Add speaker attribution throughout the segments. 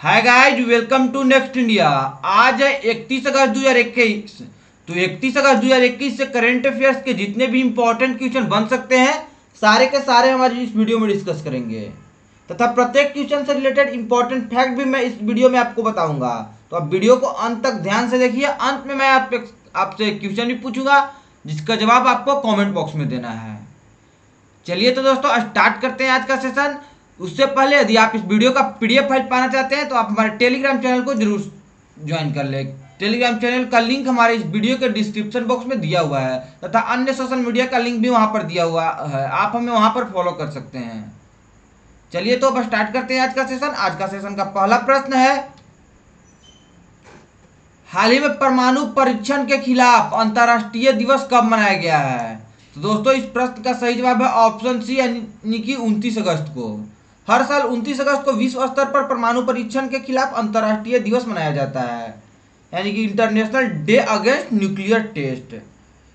Speaker 1: Hi guys, welcome to next India. आज है 31 अगस्त 2021। तो 31 अगस्त 2021 से करंट अफेयर्स के जितने भी इंपॉर्टेंट क्वेश्चन बन सकते हैं सारे के सारे हमारी इस वीडियो में डिस्कस करेंगे तथा प्रत्येक क्वेश्चन से रिलेटेड इंपॉर्टेंट फैक्ट भी मैं इस वीडियो में आपको बताऊंगा। तो आप वीडियो को अंत तक ध्यान से देखिए। अंत में मैं आपसे क्वेश्चन भी पूछूंगा जिसका जवाब आपको कॉमेंट बॉक्स में देना है। चलिए तो दोस्तों स्टार्ट करते हैं आज का सेशन। उससे पहले यदि आप इस वीडियो का पीडीएफ फाइल पाना चाहते हैं तो आप हमारे टेलीग्राम चैनल को जरूर ज्वाइन कर ले। टेलीग्राम चैनल का लिंक हमारे इस वीडियो के डिस्क्रिप्शन बॉक्स में दिया हुआ है तथा अन्य सोशल मीडिया का लिंक भी वहां पर दिया हुआ है, आप हमें वहां पर फॉलो कर सकते हैं। चलिए तो अब स्टार्ट करते हैं आज का सेशन। आज का सेशन का पहला प्रश्न है, हाल ही में परमाणु परीक्षण के खिलाफ अंतर्राष्ट्रीय दिवस कब मनाया गया है? तो दोस्तों इस प्रश्न का सही जवाब है ऑप्शन सी यानी कि 29 अगस्त को। हर साल 29 अगस्त को विश्व स्तर पर परमाणु परीक्षण के खिलाफ अंतर्राष्ट्रीय दिवस मनाया जाता है, यानी कि international day against nuclear test.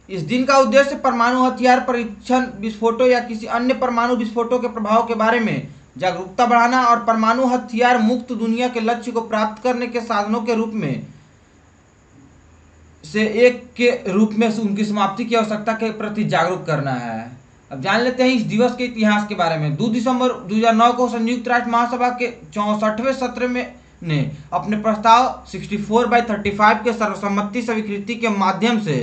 Speaker 1: इस दिन का उद्देश्य परमाणु हथियार परीक्षण, विस्फोटों या किसी अन्य परमाणु विस्फोटों के प्रभाव के बारे में जागरूकता बढ़ाना और परमाणु हथियार मुक्त दुनिया के लक्ष्य को प्राप्त करने के साधनों के रूप में से एक के रूप में उनकी समाप्ति की आवश्यकता के प्रति जागरूक करना है। अब जान लेते हैं इस दिवस के इतिहास के बारे में। 2 दिसंबर 2009 को संयुक्त राष्ट्र महासभा के 64वें सत्र में ने अपने प्रस्ताव 64/35 के सर्वसम्मति स्वीकृति के माध्यम से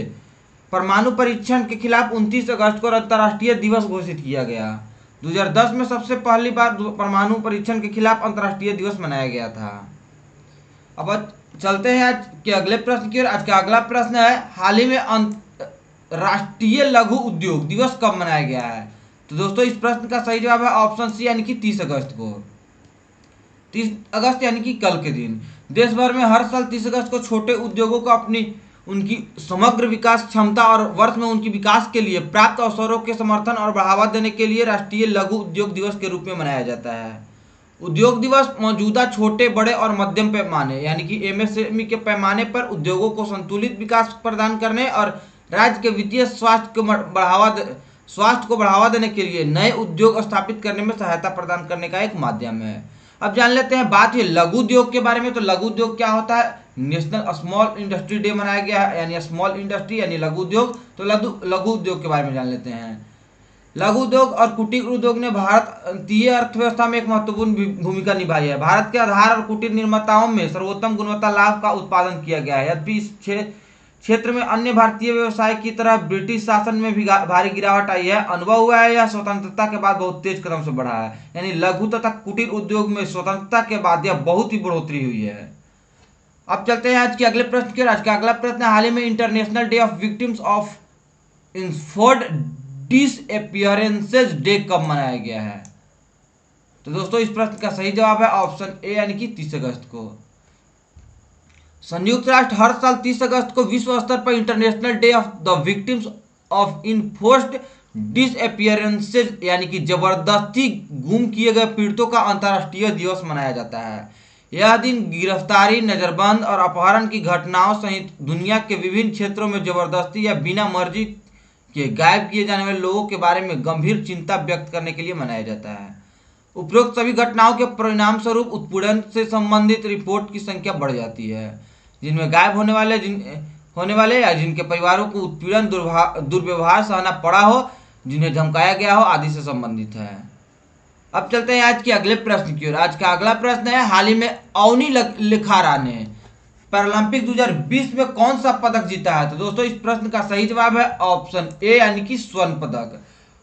Speaker 1: परमाणु परीक्षण के खिलाफ 29 अगस्त को अंतर्राष्ट्रीय दिवस घोषित किया गया। 2010 में सबसे पहली बार परमाणु परीक्षण के खिलाफ अंतर्राष्ट्रीय दिवस मनाया गया था। अब चलते हैं आज के अगले प्रश्न की ओर। आज का अगला प्रश्न है, हाल ही में राष्ट्रीय लघु उद्योग दिवस कब मनाया गया है? तो दोस्तों इस प्रश्न का सही जवाब है ऑप्शन सी यानी कि 30 अगस्त को। 30 अगस्त यानी कि कल के दिन देश भर में हर साल 30 अगस्त को छोटे उद्योगों को उनकी समग्र विकास क्षमता और वर्ष में उनकी विकास के लिए प्राप्त अवसरों के समर्थन और बढ़ावा देने के लिए राष्ट्रीय लघु उद्योग दिवस के रूप में मनाया जाता है। उद्योग दिवस मौजूदा छोटे, बड़े और मध्यम पैमाने यानी कि एमएसएमई के पैमाने पर उद्योगों को संतुलित विकास प्रदान करने और राज्य के वित्तीय स्वास्थ्य को बढ़ावा देने के लिए नए उद्योग स्थापित करने में सहायता प्रदान करने का एक माध्यम है। अब जान लेते हैं बात ये लघु उद्योग के बारे में। तो लघु उद्योग क्या होता है? नेशनल स्मॉल इंडस्ट्री डे मनाया गया है, यानी स्मॉल इंडस्ट्री यानी लघु उद्योग। तो लघु उद्योग के बारे में जान लेते हैं। लघु उद्योग और कुटीर उद्योग ने भारतीय अर्थव्यवस्था में एक महत्वपूर्ण भूमिका निभाई है। भारत के आधार और कुटीर निर्माताओं में सर्वोत्तम गुणवत्ता लाभ का उत्पादन किया गया है। यद्यपि इस क्षेत्र में अन्य भारतीय व्यवसाय की तरह ब्रिटिश शासन में भी भारी गिरावट आई है। अनुभव हुआ है यह स्वतंत्रता के बाद बहुत तेज कदम से बढ़ा है, यानी लघु तथा कुटीर उद्योग में स्वतंत्रता के बाद यह बहुत ही बढ़ोतरी हुई है। अब चलते हैं आज के अगले प्रश्न की ओर। आज का अगला प्रश्न है, हाल ही में international day of victims of enforced disappearances day कब मनाया गया है? तो दोस्तों इस प्रश्न का सही जवाब है ऑप्शन ए यानी कि 30 अगस्त को। संयुक्त राष्ट्र हर साल 30 अगस्त को विश्व स्तर पर international day of the victims of enforced disappearances यानी कि जबरदस्ती गुम किए गए पीड़ितों का अंतर्राष्ट्रीय दिवस मनाया जाता है। यह दिन गिरफ्तारी, नजरबंद और अपहरण की घटनाओं सहित दुनिया के विभिन्न क्षेत्रों में जबरदस्ती या बिना मर्जी के गायब किए जाने वाले लोगों के बारे में गंभीर चिंता व्यक्त करने के लिए मनाया जाता है। उपरोक्त सभी घटनाओं के परिणाम स्वरूप उत्पीड़न से संबंधित रिपोर्ट की संख्या बढ़ जाती है, जिनमें गायब होने वाले या जिनके परिवारों को उत्पीड़न, दुर्व्यवहार सहना पड़ा हो, जिन्हें धमकाया गया हो आदि से संबंधित है। अब चलते हैं आज के अगले प्रश्न की ओर। आज का अगला प्रश्न है, हाल ही में अवनी लेखारा ने पैरालंपिक 2020 में कौन सा पदक जीता है? तो दोस्तों इस प्रश्न का सही जवाब है ऑप्शन ए यानी कि स्वर्ण पदक।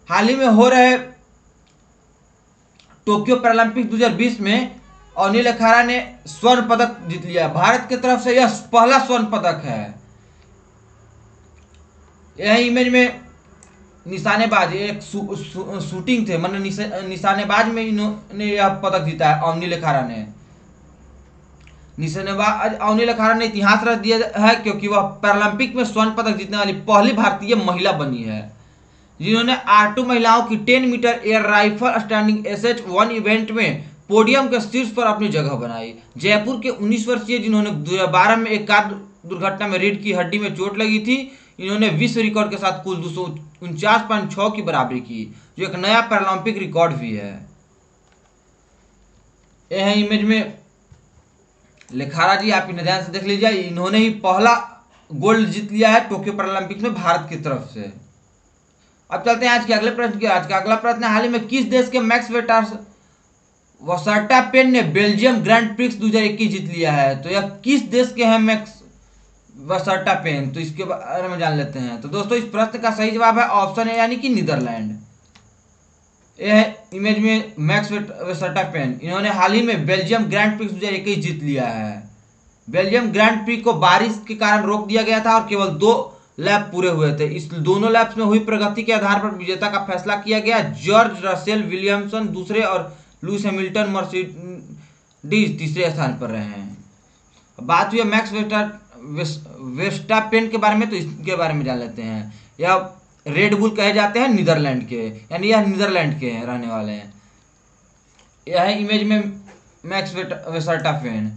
Speaker 1: हाल ही में हो रहे टोक्यो पैरालंपिक 2020 में अवनी लेखारा ने स्वर्ण पदक जीत लिया। भारत की तरफ से यह पहला स्वर्ण पदक है। यह इमेज में निशानेबाज एक शूटिंग थे, मतलब निशानेबाज में इन्होंने यह पदक जीता है। अवनी लेखारा ने निशानेबाज अवनी लेखारा ने इतिहास रच दिया है क्योंकि वह पैरालंपिक में स्वर्ण पदक जीतने वाली पहली भारतीय महिला बनी है जिन्होंने R2 महिलाओं की 10 metre air rifle standing SH1 event में पोडियम के शीर्ष पर अपनी जगह बनाई। जयपुर के 19 वर्षीय जिन्होंने 2012 में एक कार दुर्घटना में रीढ़ की हड्डी में चोट लगी थी, इन्होंने विश्व रिकॉर्ड के साथ कुल 249.6 की बराबरी की, जो एक नया पैरालंपिक रिकॉर्ड भी है। यह इमेज में लेखारा जी, आप इन्हें ध्यान से देख लीजिए, इन्होंने ही पहला गोल्ड जीत लिया है टोक्यो पैरालंपिक्स में भारत की तरफ से। अब चलते हैं आज के अगले प्रश्न की। आज का अगला प्रश्न है, हाल ही में किस देश के मैक्स वर्स्टापेन ने बेल्जियम ग्रैंड प्रिक्स 2021 जीत लिया है? तो यह किस देश के हैं मैक्स वर्स्टापेन? तो इसके बारे में जान लेते हैं। तो दोस्तों, इस प्रश्न का सही जवाब है ऑप्शन ए यानी कि नीदरलैंड। यह है इमेज में मैक्स वर्स्टापेन, इन्होंने हाल ही में बेल्जियम ग्रैंड प्रिक्स 2021 जीत लिया है। बेल्जियम ग्रैंड प्री को बारिश के कारण रोक दिया गया था और केवल 2 लैप पूरे हुए थे। इस दोनों लैप्स में हुई प्रगति के आधार पर विजेता का फैसला किया गया। जॉर्ज रसेल विलियमसन दूसरे और लुइस हैमिल्टन मर्सिडीज तीसरे स्थान पर रहे हैं। बात हुई मैक्स वेस्टापेन के बारे में, तो इसके बारे में जान लेते हैं। यह रेड बुल कहे जाते हैं नीदरलैंड के, यानी यह नीदरलैंड के हैं रहने वाले हैं। यह है इमेज में मैक्स वेस्टापेन।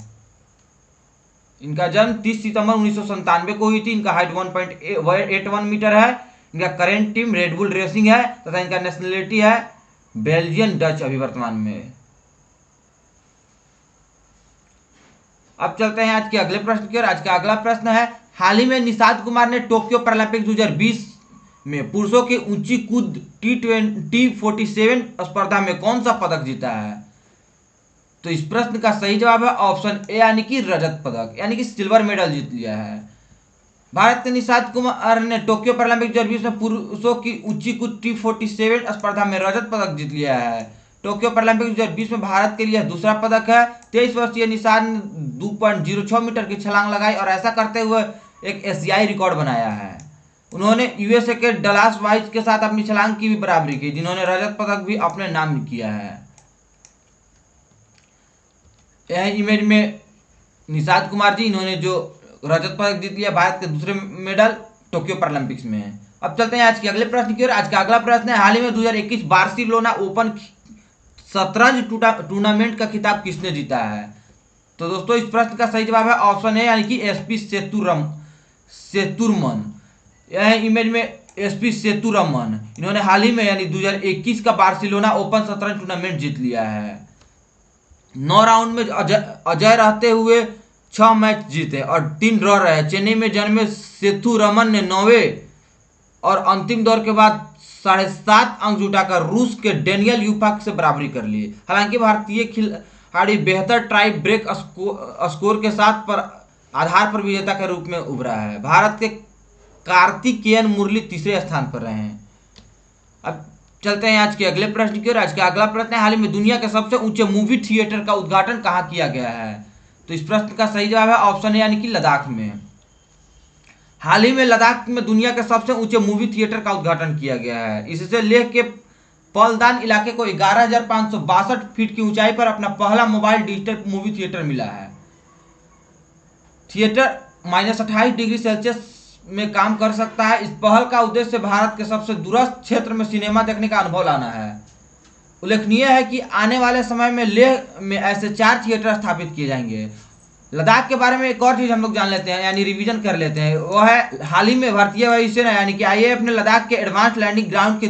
Speaker 1: इनका जन्म 30 सितंबर 1997 को हुई थी। इनका हाइट 1.81 मीटर है। इनका current team red bull racing है तथा इनका नेशनलिटी है बेल्जियन डच अभी वर्तमान में। अब चलते हैं आज के अगले प्रश्न की ओर। आज का अगला प्रश्न है, हाल ही में निषाद कुमार ने टोक्यो पैरालंपिक्स 2020 में पुरुषों की ऊंची कूद T47 स्पर्धा में कौन सा पदक जीता है? तो इस प्रश्न का सही जवाब है ऑप्शन ए यानी कि रजत पदक, यानी कि सिल्वर मेडल जीत लिया है। भारत के निषाद कुमार ने टोक्यो पैरालंपिक 2020 में पुरुषों की ऊंची कूद T47 स्पर्धा में रजत पदक जीत लिया है। टोक्यो पैरालंपिक 2020 में भारत के लिए दूसरा पदक है। 23 वर्षीय निषाद ने 2.06 मीटर की छलांग लगाई और ऐसा करते हुए एक एशियाई रिकॉर्ड बनाया है। उन्होंने यूएसए के डलास वाइज के साथ अपनी छलांग की भी बराबरी की, जिन्होंने रजत पदक भी अपने नाम किया है। यह इमेज में निषाद कुमार जी, इन्होंने जो रजत पदक जीत लिया, भारत के दूसरे मेडल टोक्यो पैरालंपिक्स में है। अब चलते हैं आज के अगले प्रश्न की ओर। आज का अगला प्रश्न है, हाल ही में 2021 बार्सिलोना ओपन शतरंज टूर्नामेंट का खिताब किसने जीता है? तो दोस्तों, इस प्रश्न का सही जवाब है ऑप्शन है यानी कि एसपी सेतुरमन। यह इमेज में एसपी सेतुरमन, इन्होंने हाल ही में यानी 2021 का बार्सिलोना ओपन शतरंज टूर्नामेंट जीत लिया है। 9 राउंड में अजय रहते हुए 6 मैच जीते और 3 ड्रॉ रहे। चेन्नई में जन्मे सेतुरमन ने 9वें और अंतिम दौर के बाद 7.5 अंक जुटाकर रूस के डेनियल यूफाक से बराबरी कर ली। हालांकि भारतीय खिलाड़ी बेहतर टाई ब्रेक स्कोर के साथ पर आधार पर विजेता के रूप में उभरा है। भारत के कार्तिकेयन मुरली तीसरे स्थान पर रहे हैं। अब चलते हैं आज के अगले प्रश्न की ओर। आज का अगला प्रश्न है, हाल ही में दुनिया के सबसे ऊंचे मूवी थिएटर का उद्घाटन कहाँ किया गया है? तो इस प्रश्न का सही जवाब है ऑप्शन है यानी कि लद्दाख में। हाल ही में लद्दाख में दुनिया के सबसे ऊंचे मूवी थिएटर का उद्घाटन किया गया है। इससे लेह के पलदान इलाके को 11,562 फीट की ऊंचाई पर अपना पहला मोबाइल डिजिटल मूवी थिएटर मिला है। थिएटर -28 डिग्री सेल्सियस में काम कर सकता है। इस पहल का उद्देश्य भारत के सबसे दूरस्थ क्षेत्र में सिनेमा देखने का अनुभव लाना है। उल्लेखनीय है कि आने वाले समय में लेह में ऐसे 4 थिएटर स्थापित किए जाएंगे। लद्दाख के बारे में एक और चीज़ हम लोग जान लेते हैं, यानी रिवीजन कर लेते हैं। वो है, हाल ही में भारतीय वायुसेना यानी कि आईएएफ ने लद्दाख के एडवांस लैंडिंग ग्राउंड के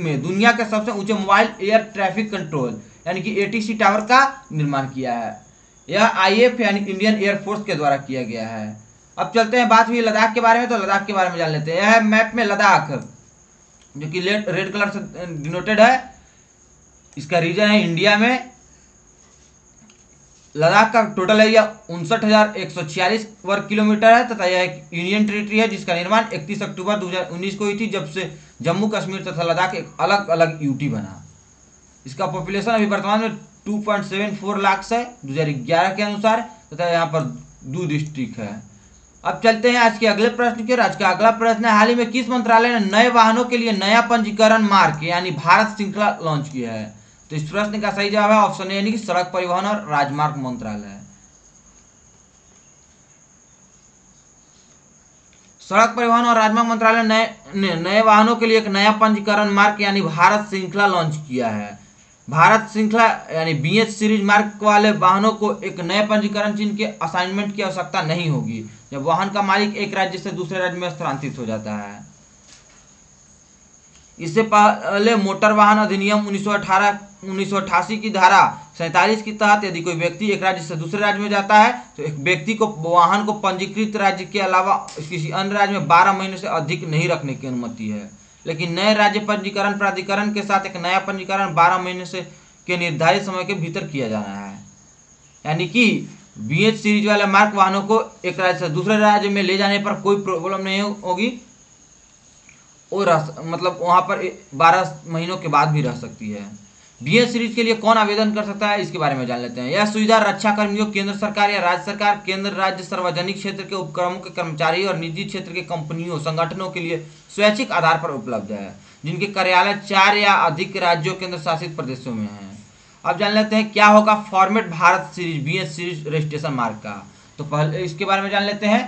Speaker 1: में दुनिया के सबसे ऊंचे मोबाइल एयर ट्रैफिक कंट्रोल यानी कि एटीसी टावर का निर्माण किया है। यह आईएएफ यानी इंडियन एयरफोर्स के द्वारा किया गया है। अब चलते हैं, बात हुई लद्दाख के बारे में, तो लद्दाख के बारे में जान लेते हैं। यह मैप में लद्दाख जो कि रेड कलर से डिनोटेड है, इसका रीजन है इंडिया में। लद्दाख का टोटल एरिया 59,146 वर्ग किलोमीटर है तथा यह एक यूनियन टेरिटरी है जिसका निर्माण 31 अक्टूबर 2019 को हुई थी, जब से जम्मू कश्मीर तथा लद्दाख एक अलग अलग यूटी बना। इसका पॉपुलेशन अभी वर्तमान में 2.74 लाख है 2011 के अनुसार, तथा यहाँ पर 2 डिस्ट्रिक्ट है। अब चलते हैं आज के अगले प्रश्न की ओर। आज का अगला प्रश्न है, हाल ही में किस मंत्रालय ने नए वाहनों के लिए नया पंजीकरण मार्ग यानी भारत श्रृंखला लॉन्च किया है? तो इस प्रश्न का सही जवाब है ऑप्शन ए यानी कि सड़क परिवहन और राजमार्ग मंत्रालय। सड़क परिवहन और राजमार्ग मंत्रालय ने नए वाहनों के लिए एक नया पंजीकरण मार्ग यानी भारत श्रृंखला लॉन्च किया है। भारत श्रृंखला यानी बीएच सीरीज मार्ग वाले वाहनों को एक नए पंजीकरण चिन्ह के असाइनमेंट की आवश्यकता नहीं होगी जब वाहन का मालिक एक राज्य से दूसरे राज्य में स्थानांतरित हो जाता है। इससे पहले मोटर वाहन अधिनियम 1988 की धारा 47 के तहत यदि कोई व्यक्ति एक राज्य से दूसरे राज्य में जाता है तो एक व्यक्ति को वाहन को पंजीकृत राज्य के अलावा किसी अन्य राज्य में 12 महीने से अधिक नहीं रखने की अनुमति है। लेकिन नए राज्य पंजीकरण प्राधिकरण के साथ एक नया पंजीकरण 12 महीने से के निर्धारित समय के भीतर किया जाना है। यानी कि BH सीरीज वाले मार्क वाहनों को एक राज्य से दूसरे राज्य में ले जाने पर कोई प्रॉब्लम नहीं होगी, और मतलब वहाँ पर 12 महीनों के बाद भी रह सकती है। BH सीरीज के लिए कौन आवेदन कर सकता है, इसके बारे में जान लेते हैं। यह सुविधा रक्षा कर्मियों, केंद्र सरकार या राज्य सरकार, केंद्र राज्य सार्वजनिक क्षेत्र के उपक्रमों के कर्मचारी और निजी क्षेत्र के कंपनियों संगठनों के लिए स्वैच्छिक आधार पर उपलब्ध है, जिनके कार्यालय 4 या अधिक राज्यों केंद्र शासित प्रदेशों में हैं। अब जान लेते हैं क्या होगा format Bharat series BH series registration mark का। तो पहले इसके बारे में जान लेते हैं।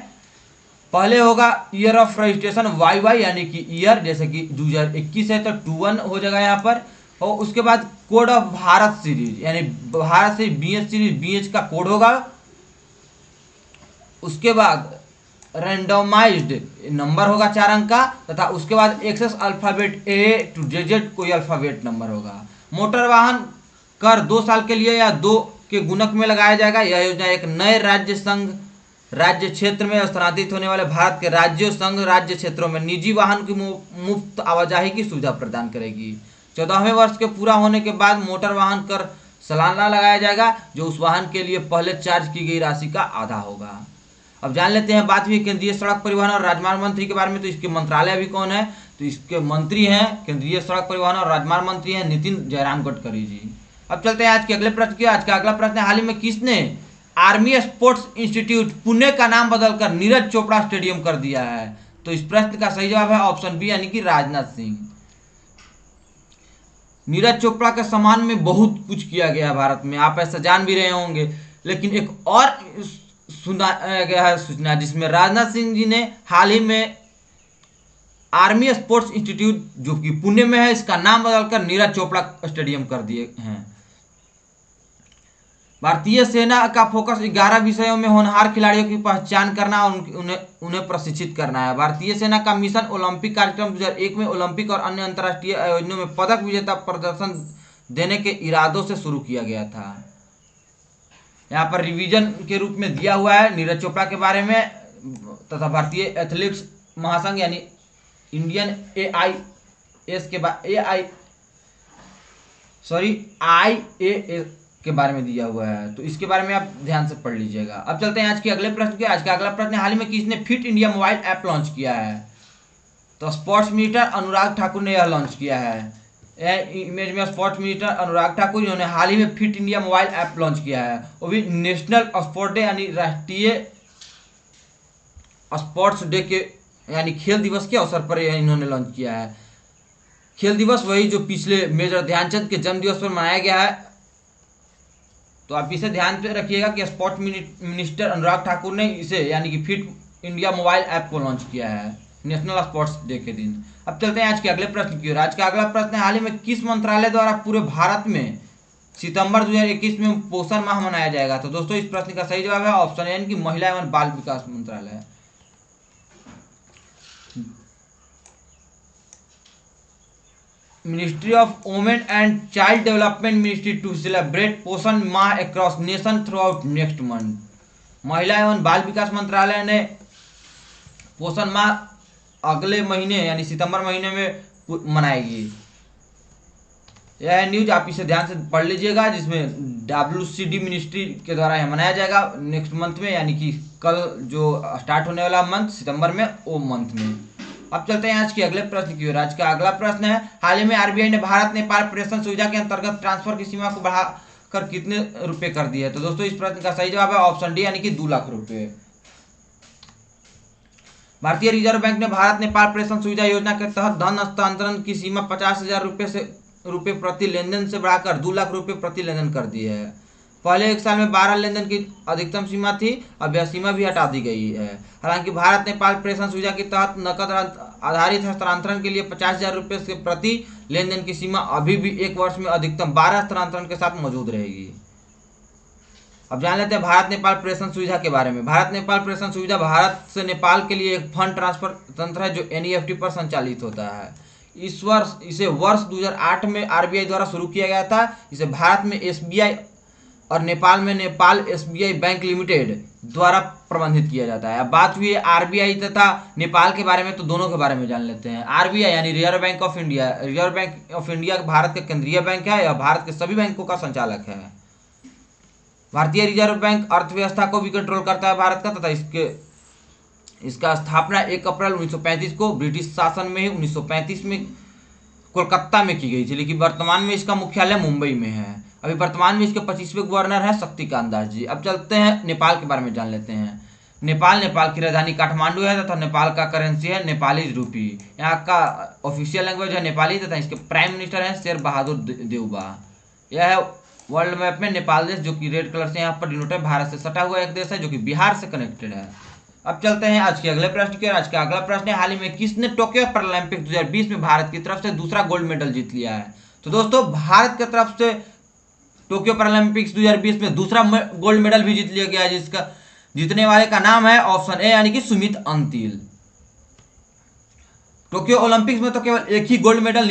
Speaker 1: पहले होगा ईयर ऑफ रजिस्ट्रेशन YY, यानी कि ईयर, जैसे कि 2021 है तो 21 हो जाएगा यहाँ पर। और उसके बाद कोड ऑफ भारत सीरीज, यानी भारत से BH सीरीज BH का कोड होगा। उसके बाद रैंडमाइज्ड नंबर होगा 4 अंक का, तथा उसके बाद access alphabet A to Z कोई अल्फाबेट नंबर होगा। मोटर वाहन कर 2 साल के लिए या 2 के गुणक में लगाया जाएगा। यह योजना एक नए राज्य संघ राज्य क्षेत्र में स्थानांतरित होने वाले भारत के राज्यों संघ राज्य क्षेत्रों में निजी वाहन की मुफ्त आवाजाही की सुविधा प्रदान करेगी। 14वें वर्ष के पूरा होने के बाद मोटर वाहन कर सालाना लगाया जाएगा, जो उस वाहन के लिए पहले चार्ज की गई राशि का आधा होगा। अब जान लेते हैं, बात हुई केंद्रीय सड़क परिवहन और राजमार्ग मंत्री के बारे में, तो इसके मंत्रालय भी कौन है, तो इसके मंत्री हैं केंद्रीय सड़क परिवहन और राजमार्ग मंत्री हैं नितिन जयराम गडकरी जी। अब चलते हैं आज के अगले प्रश्न की। आज का अगला प्रश्न है, हाल ही में किसने आर्मी स्पोर्ट्स इंस्टीट्यूट पुणे का नाम बदलकर नीरज चोपड़ा स्टेडियम कर दिया है? तो इस प्रश्न का सही जवाब है ऑप्शन बी, यानी कि राजनाथ सिंह। नीरज चोपड़ा के सम्मान में बहुत कुछ किया गया है भारत में, आप ऐसा जान भी रहे होंगे। लेकिन एक और सुना गया है सूचना, जिसमें राजनाथ सिंह जी ने हाल ही में आर्मी स्पोर्ट्स इंस्टीट्यूट जो कि पुणे में है, इसका नाम बदलकर नीरज चोपड़ा स्टेडियम कर दिए हैं। भारतीय सेना का फोकस 11 विषयों में होनहार खिलाड़ियों की पहचान करना और उन्हें प्रशिक्षित करना है। भारतीय सेना का मिशन ओलंपिक कार्यक्रम 2001 में ओलंपिक और अन्य अंतर्राष्ट्रीय आयोजनों में पदक विजेता प्रदर्शन देने के इरादों से शुरू किया गया था। यहाँ पर रिवीजन के रूप में दिया हुआ है नीरज चोपड़ा के बारे में, तथा भारतीय एथलेटिक्स महासंघ यानी इंडियन IAAF के बारे में दिया हुआ है, तो इसके बारे में आप ध्यान से पढ़ लीजिएगा। अब चलते हैं आज के अगले प्रश्न के। आज का अगला प्रश्न, हाल ही में किसने fit India mobile app launch किया है? तो स्पोर्ट्स मिनिस्टर अनुराग ठाकुर ने यह लॉन्च किया है। इमेज में स्पोर्ट्स मिनिस्टर अनुराग ठाकुर जिन्होंने हाल ही में fit India mobile app launch किया है, वो भी नेशनल स्पोर्ट डे यानी राष्ट्रीय स्पोर्ट्स डे के यानी खेल दिवस के अवसर पर इन्होंने लॉन्च किया है। खेल दिवस वही जो पिछले मेजर ध्यानचंद के जन्म दिवस पर मनाया गया है, तो आप इसे ध्यान पे रखिएगा कि स्पोर्ट्स मिनिस्टर अनुराग ठाकुर ने इसे यानी कि फिट इंडिया मोबाइल ऐप को लॉन्च किया है नेशनल स्पोर्ट्स डे के दिन। अब चलते हैं आज के अगले प्रश्न की ओर। आज का अगला प्रश्न है, हाल ही में किस मंत्रालय द्वारा पूरे भारत में सितंबर 2021 में पोषण माह मनाया जाएगा? तो दोस्तों इस प्रश्न का सही जवाब है ऑप्शन ए, कि महिला एवं बाल विकास मंत्रालय। Ministry of women and child development ministry to celebrate Poshan Maah across nation throughout next month. महिला एवं बाल विकास मंत्रालय ने पोषण माह अगले महीने यानी सितंबर महीने में मनाएगी। यह न्यूज आप इसे ध्यान से पढ़ लीजिएगा, जिसमें WCD मिनिस्ट्री के द्वारा यह मनाया जाएगा नेक्स्ट मंथ में, यानी कि कल जो स्टार्ट होने वाला मंथ सितंबर में, वो मंथ में। अब चलते हैं आज के अगले प्रश्न की ओर। आज का अगला प्रश्न है, हाल ही में RBI ने भारत नेपाल प्रेषण सुविधा के अंतर्गत ट्रांसफर की सीमा को बढ़ाकर कितने रुपए कर दी है? तो दोस्तों इस प्रश्न का सही जवाब है ऑप्शन डी, यानी कि 2 लाख रुपए। भारतीय रिजर्व बैंक ने भारत नेपाल प्रेषण सुविधा योजना के तहत धन हस्तांतरण की सीमा 50,000 रुपए प्रति लेनदेन से बढ़ाकर 2 लाख रुपए प्रति लेनदेन कर दी है। पहले एक साल में 12 लेनदेन की अधिकतम सीमा थी, अब यह सीमा भी हटा दी गई है। हालांकि भारत नेपाल प्रेषण सुविधा के तहत नकद आधारित हस्तांतरण के लिए 50,000 रुपये से प्रति लेनदेन की सीमा अभी भी 1 वर्ष में अधिकतम 12 हस्तांतरण के साथ मौजूद रहेगी। अब जान लेते हैं भारत नेपाल प्रेषण सुविधा के बारे में। भारत नेपाल प्रेषण सुविधा भारत से नेपाल के लिए एक फंड ट्रांसफर तंत्र है जो NEFT पर संचालित होता है। इस वर्ष इसे वर्ष 2008 में आरबीआई द्वारा शुरू किया गया था। इसे भारत में एसबीआई और नेपाल में नेपाल एसबीआई बैंक लिमिटेड द्वारा प्रबंधित किया जाता है। अब बात हुई है आरबीआई तथा नेपाल के बारे में, तो दोनों के बारे में जान लेते हैं। आरबीआई यानी reserve bank of India, reserve bank of India Bharat का केंद्रीय बैंक है। यह भारत के सभी बैंकों का संचालक है। भारतीय रिजर्व बैंक अर्थव्यवस्था को भी कंट्रोल करता है भारत का, तथा इसका स्थापना 1 अप्रैल 1935 को ब्रिटिश शासन में ही 1935 में कोलकाता में की गई थी, लेकिन वर्तमान में इसका मुख्यालय मुंबई में है। अभी वर्तमान में इसके 25वें गवर्नर हैं शक्तिकांत दास जी। अब चलते हैं नेपाल के बारे में जान लेते हैं। नेपाल की राजधानी काठमांडू है तथा नेपाल का करेंसी है नेपाली रूपी। यहाँ का ऑफिशियल लैंग्वेज है नेपाली तथा इसके प्राइम मिनिस्टर हैं शेर बहादुर देउबा। यह है वर्ल्ड मैप में नेपाल देश, जो कि रेड कलर से यहाँ पर डिनोट है। भारत से सटा हुआ एक देश है जो कि बिहार से कनेक्टेड है। अब चलते हैं आज के अगले प्रश्न की ओर। आज का अगला प्रश्न है, हाल ही में किसने टोक्यो पैरालंपिक 2020 में भारत की तरफ से दूसरा गोल्ड मेडल जीत लिया है? तो दोस्तों, भारत की तरफ से टोक्यो पैरालंपिक्स 2020 में दूसरा गोल्ड मेडल भी जीत लिया गया है, जिसका जीतने वाले का नाम है ऑप्शन ए यानी कि सुमित अंतिल। टोक्यो ओलंपिक्स में तो केवल एक ही गोल्ड मेडल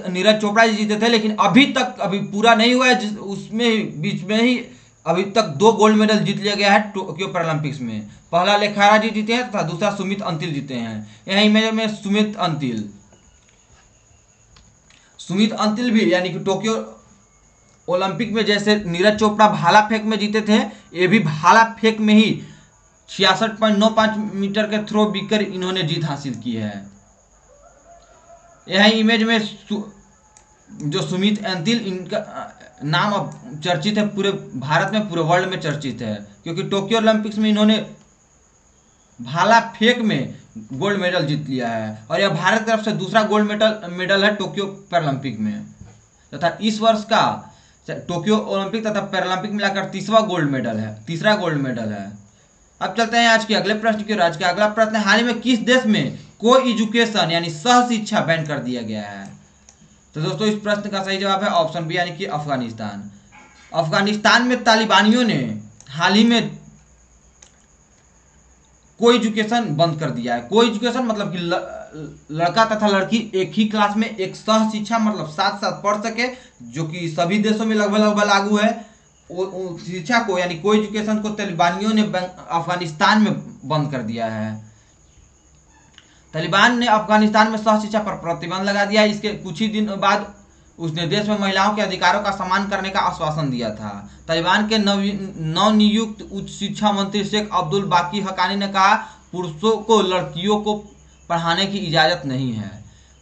Speaker 1: नीरज चोपड़ा जी जीते थे, लेकिन अभी पूरा नहीं हुआ है, उसमें बीच में ही अभी तक 2 गोल्ड मेडल जीत लिया गया है टोक्यो पैरालंपिक्स में। पहला लेखारा जी जीते हैं तथा दूसरा सुमित अंतिल जीते हैं। यह इमेज में सुमित अंतिल भी यानी कि टोक्यो ओलंपिक में जैसे नीरज चोपड़ा भाला फेंक में जीते थे, ये भी भाला फेंक में ही 66.95 मीटर के थ्रो बीकर इन्होंने जीत हासिल की है। यह इमेज में जो सुमित अंतिल, इनका नाम अब चर्चित है पूरे भारत में, पूरे वर्ल्ड में चर्चित है, क्योंकि टोक्यो ओलंपिक्स में इन्होंने भाला फेंक में गोल्ड मेडल जीत लिया है और यह भारत की तरफ से दूसरा गोल्ड मेडल है टोक्यो पैरालंपिक में, तथा इस वर्ष का टोक्यो ओलंपिक तथा पैरालंपिक मिलाकर तीसरा गोल्ड मेडल है। अब चलते हैं आज के अगले प्रश्न की ओर। आज का अगला प्रश्न है, हाल ही में किस देश में को एजुकेशन यानी सह शिक्षा बैन कर दिया गया है? तो दोस्तों, इस प्रश्न का सही जवाब है ऑप्शन बी यानी कि अफगानिस्तान। अफगानिस्तान में तालिबानियों ने हाल ही में को एजुकेशन बंद कर दिया है। को एजुकेशन मतलब कि लड़का तथा लड़की एक ही क्लास में एक सह शिक्षा मतलब साथ साथ पढ़ सके, जो कि सभी देशों में लगभग लागू है। शिक्षा को यानी को एजुकेशन को तालिबानियों ने अफगानिस्तान में बंद कर दिया है। तालिबान ने अफगानिस्तान में सह शिक्षा पर प्रतिबंध लगा दिया है। इसके कुछ ही दिन बाद उसने देश में महिलाओं के अधिकारों का सम्मान करने का आश्वासन दिया था। तालिबान के नवनियुक्त उच्च शिक्षा मंत्री शेख अब्दुल बाकी हकानी ने कहा, पुरुषों को लड़कियों को पढ़ाने की इजाज़त नहीं है।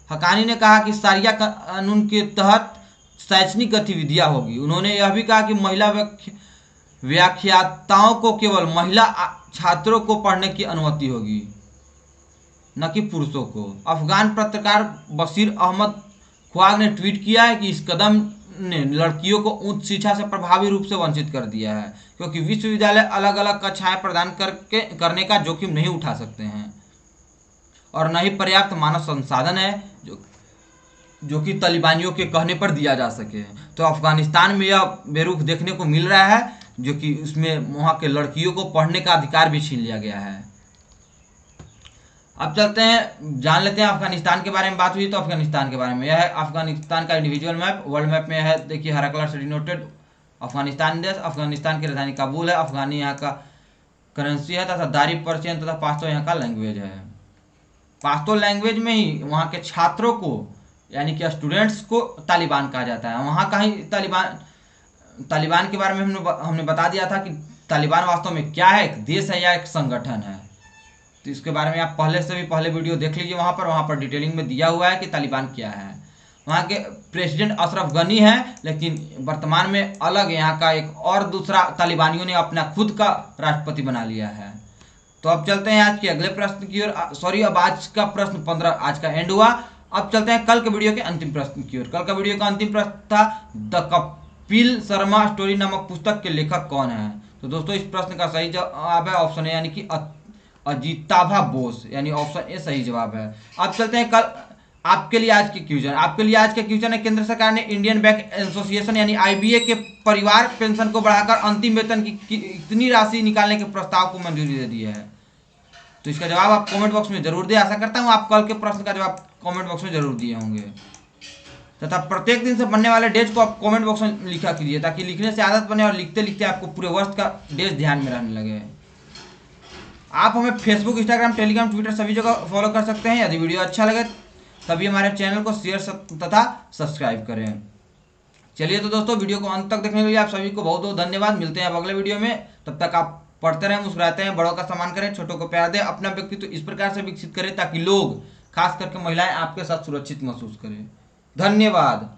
Speaker 1: हकानी ने कहा कि शरिया कानून के तहत शैक्षणिक गतिविधियां होगी। उन्होंने यह भी कहा कि महिला व्याख्याताओं को केवल महिला छात्रों को पढ़ने की अनुमति होगी, न कि पुरुषों को। अफगान पत्रकार बशीर अहमद ख्वाग ने ट्वीट किया है कि इस कदम ने लड़कियों को उच्च शिक्षा से प्रभावी रूप से वंचित कर दिया है, क्योंकि विश्वविद्यालय अलग अलग कक्षाएं प्रदान करने का जोखिम नहीं उठा सकते हैं और न ही पर्याप्त मानव संसाधन है जो कि तालिबानियों के कहने पर दिया जा सके। तो अफगानिस्तान में यह बेरुख देखने को मिल रहा है, जो कि उसमें वहाँ के लड़कियों को पढ़ने का अधिकार भी छीन लिया गया है। अब चलते हैं, जान लेते हैं अफगानिस्तान के बारे में। बात हुई तो अफगानिस्तान के बारे में, यह है अफगानिस्तान का इंडिविजुअल मैप। वर्ल्ड मैप में है, देखिए हरा कलर से डिनोटेड अफगानिस्तान देश। अफगानिस्तान की राजधानी काबुल है। अफगानी यहाँ का करेंसी है तथा दारी पर्शियन तथा पाश्तो यहाँ का लैंग्वेज है। पाश्तो लैंग्वेज में ही वहाँ के छात्रों को यानी कि स्टूडेंट्स को तालिबान कहा जाता है। वहाँ का ही तालिबान के बारे में हमने बता दिया था कि तालिबान वास्तव में क्या है, एक देश है या एक संगठन है। तो इसके बारे में आप पहले वीडियो देख लीजिए, वहाँ पर डिटेलिंग में दिया हुआ है कि तालिबान क्या है। वहाँ के प्रेसिडेंट अशरफ गनी हैं, लेकिन वर्तमान में अलग यहाँ का एक और दूसरा तालिबानियों ने अपना खुद का राष्ट्रपति बना लिया है। तो अब चलते हैं आज के अगले प्रश्न की ओर। अब आज का प्रश्न 15 आज का एंड हुआ। अब चलते हैं कल के वीडियो के अंतिम प्रश्न की ओर। कल का वीडियो का अंतिम प्रश्न था, द कपिल शर्मा स्टोरी नामक पुस्तक के लेखक कौन है? तो दोस्तों, इस प्रश्न का सही जवाब है ऑप्शन ए यानी कि अजिताभा बोस, यानी ऑप्शन ए सही जवाब है। अब चलते हैं कल आपके लिए आज के क्वेश्चन है, केंद्र सरकार ने इंडियन बैंक एसोसिएशन यानी आईबीए के परिवार पेंशन को बढ़ाकर अंतिम वेतन की कितनी राशि निकालने के प्रस्ताव को मंजूरी दे दी है? तो इसका जवाब आप कमेंट बॉक्स में जरूर दें। आशा करता हूँ आप कल के प्रश्न का जवाब कमेंट बॉक्स में जरूर दिए होंगे। तथा प्रत्येक दिन से बनने वाले डेज को आप कमेंट बॉक्स में लिखा कीजिए, ताकि लिखने से आदत बने और लिखते लिखते आपको पूरे वर्ष का डेज ध्यान में रहने लगे। आप हमें फेसबुक, इंस्टाग्राम, टेलीग्राम, ट्विटर सभी जगह फॉलो कर सकते हैं। यदि वीडियो अच्छा लगे तभी हमारे चैनल को शेयर तथा सब्सक्राइब करें। चलिए तो दोस्तों, वीडियो को अंत तक देखने के लिए आप सभी को बहुत बहुत धन्यवाद। मिलते हैं अब अगले वीडियो में। तब तक आप पढ़ते रहें, मुस्कुराते हैं, बड़ों का सम्मान करें, छोटों को प्यार दें, अपना व्यक्तित्व इस प्रकार से विकसित करें ताकि लोग, खास करके महिलाएं, आपके साथ सुरक्षित महसूस करें। धन्यवाद।